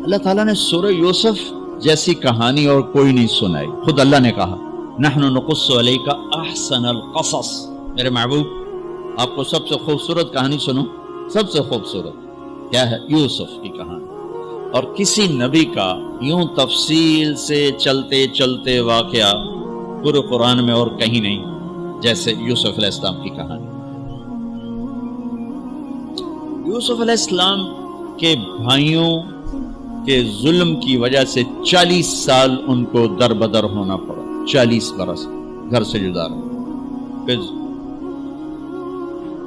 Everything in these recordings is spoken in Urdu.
اللہ تعالیٰ نے سورہ یوسف جیسی کہانی اور کوئی نہیں سنائی. خود اللہ نے کہا نحن نقص علیک احسن القصص. میرے محبوب آپ کو سب سے خوبصورت کہانی سنو، سب سے خوبصورت کیا ہے؟ یوسف کی کہانی. اور کسی نبی کا یوں تفصیل سے چلتے چلتے واقعہ پورے قرآن میں اور کہیں نہیں جیسے یوسف علیہ السلام کی کہانی. یوسف علیہ السلام کے بھائیوں کے ظلم کی وجہ سے 40 سال ان کو در بدر ہونا پڑا. 40 برس گھر سے جدا رہے. پھر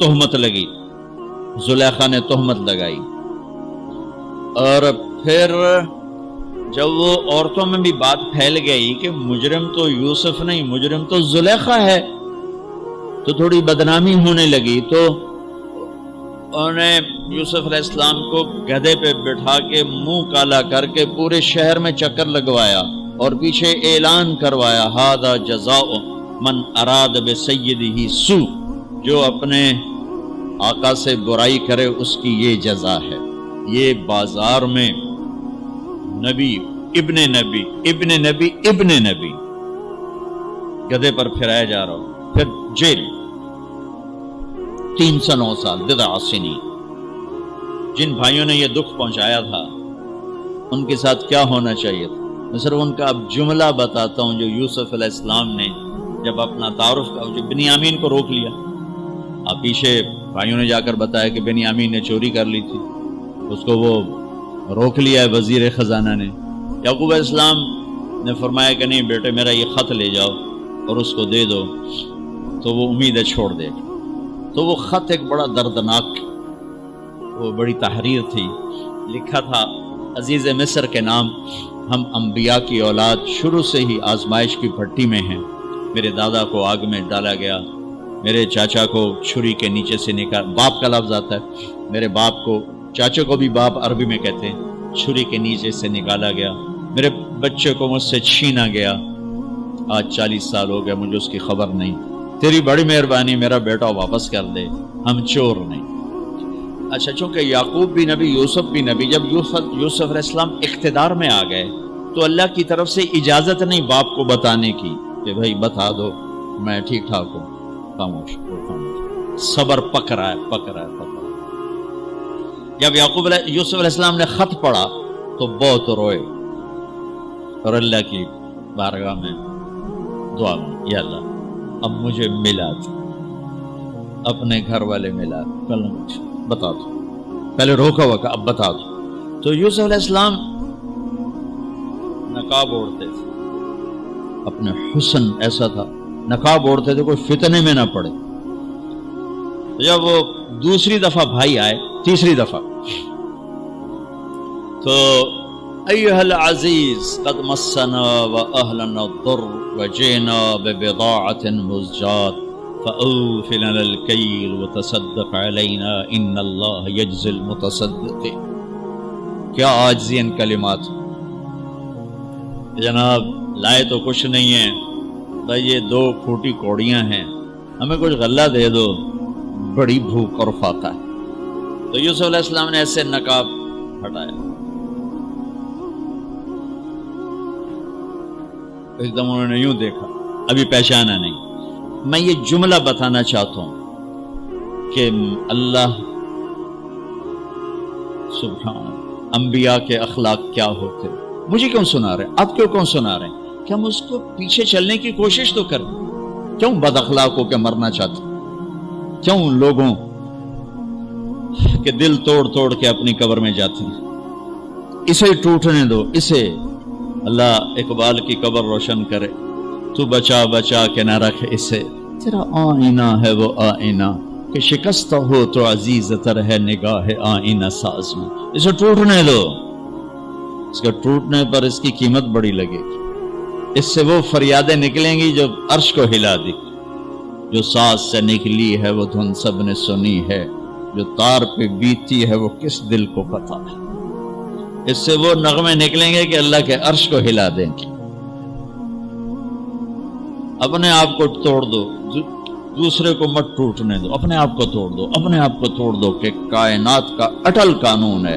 تہمت لگی، زلیخا نے تہمت لگائی، اور پھر جب وہ عورتوں میں بھی بات پھیل گئی کہ مجرم تو یوسف نہیں، مجرم تو زلیخا ہے، تو تھوڑی بدنامی ہونے لگی. تو انہوں نے یوسف علیہ السلام کو گدھے پہ بٹھا کے منہ کالا کر کے پورے شہر میں چکر لگوایا اور پیچھے اعلان کروایا ھذا جزاء من اراد بسیدہ سوء. جو اپنے آقا سے برائی کرے اس کی یہ جزا ہے. یہ بازار میں نبی ابن نبی ابن نبی ابن نبی گدھے پر پھرایا جا رہا ہو. پھر جیل 309 سال بضع سنین. جن بھائیوں نے یہ دکھ پہنچایا تھا ان کے ساتھ کیا ہونا چاہیے تھا؟ میں صرف ان کا اب جملہ بتاتا ہوں جو یوسف علیہ السلام نے جب اپنا تعارف کا جو بنیامین کو روک لیا. اب پیچھے بھائیوں نے جا کر بتایا کہ بنیامین نے چوری کر لی تھی، اس کو وہ روک لیا ہے وزیر خزانہ نے. یعقوب علیہ السلام نے فرمایا کہ نہیں بیٹے میرا یہ خط لے جاؤ اور اس کو دے دو تو وہ امیدیں چھوڑ دے. تو وہ خط ایک بڑا دردناک، وہ بڑی تحریر تھی. لکھا تھا عزیز مصر کے نام، ہم انبیاء کی اولاد شروع سے ہی آزمائش کی بھٹی میں ہیں. میرے دادا کو آگ میں ڈالا گیا، میرے چاچا کو چھری کے نیچے سے نکال، باپ کا لفظ آتا ہے، میرے باپ کو، چاچے کو بھی باپ عربی میں کہتے ہیں، چھری کے نیچے سے نکالا گیا. میرے بچے کو مجھ سے چھینا گیا. آج 40 سال ہو گیا مجھے اس کی خبر نہیں. تیری بڑی مہربانی میرا بیٹا واپس کر دے، ہم چور نہیں. اچھا چونکہ یعقوب بھی نبی، یوسف بھی نبی، جب یوسف علیہ السلام اقتدار میں آ گئے تو اللہ کی طرف سے اجازت نہیں باپ کو بتانے کی کہ بھائی بتا دو میں ٹھیک ٹھاک ہوں. خاموش خاموش. صبر پک رہا ہے پک رہا ہے پک رہا ہے. جب یوسف علیہ السلام نے خط پڑھا تو بہت روئے اور اللہ کی بارگاہ میں دعا مانگی، یا اللہ اب مجھے ملا دو، اپنے گھر والے ملا دو، بتا دو. پہلے روکا ہوا کہ اب بتا دو. تو یوسف علیہ السلام نقاب اوڑھتے تھے، اپنے حسن ایسا تھا، نقاب اوڑھتے تھے کوئی فتنے میں نہ پڑے. جب وہ دوسری دفعہ بھائی آئے، تیسری دفعہ، تو ایھا العزیز قد مسنا واہلنا الضر وجئنا ببضاعۃ مزجاۃ فأوف لنا الکیل وتصدق علینا ان اللہ یجزی المتصدقین. کیا عاجزی ان کلمات. جناب لائے تو کچھ نہیں ہے بھائی، یہ 2 پھوٹی کوڑیاں ہیں، ہمیں کچھ غلہ دے دو، بڑی بھوک اور فاقہ ہے. تو یوسف علیہ السلام نے ایسے نقاب ہٹایا، ایک دم انہوں نے یوں دیکھا، ابھی پہچانا نہیں. میں یہ جملہ بتانا چاہتا ہوں کہ اللہ سبحان انبیاء کے اخلاق کیا ہوتے. مجھے کیوں سنا رہے ہیں؟ آپ کیوں سنا رہے ہیں؟ کہ ہم اس کو پیچھے چلنے کی کوشش تو کریں. کیوں بد اخلاق ہو کے مرنا چاہتے؟ کیوں لوگوں کے دل توڑ توڑ کے اپنی قبر میں جاتے ہیں؟ اسے ٹوٹنے دو، اسے اللہ اقبال کی قبر روشن کرے. تو بچا بچا کے نہ رکھ اسے، تیرا آئینہ ہے وہ آئینہ کہ شکست ہو تو عزیز تر ہے نگاہ آئینہ ساز میں. اسے ٹوٹنے دو، اس کے ٹوٹنے پر اس کی قیمت بڑی لگے گی. اس سے وہ فریادیں نکلیں گی جو عرش کو ہلا دی. جو ساز سے نکلی ہے وہ دھن سب نے سنی ہے، جو تار پہ بیتی ہے وہ کس دل کو پتا ہے. اس سے وہ نغمے نکلیں گے کہ اللہ کے عرش کو ہلا دیں گے. اپنے آپ کو توڑ دو، دوسرے کو مت ٹوٹنے دو. اپنے آپ کو توڑ دو، اپنے آپ کو توڑ دو کہ کائنات کا اٹل قانون ہے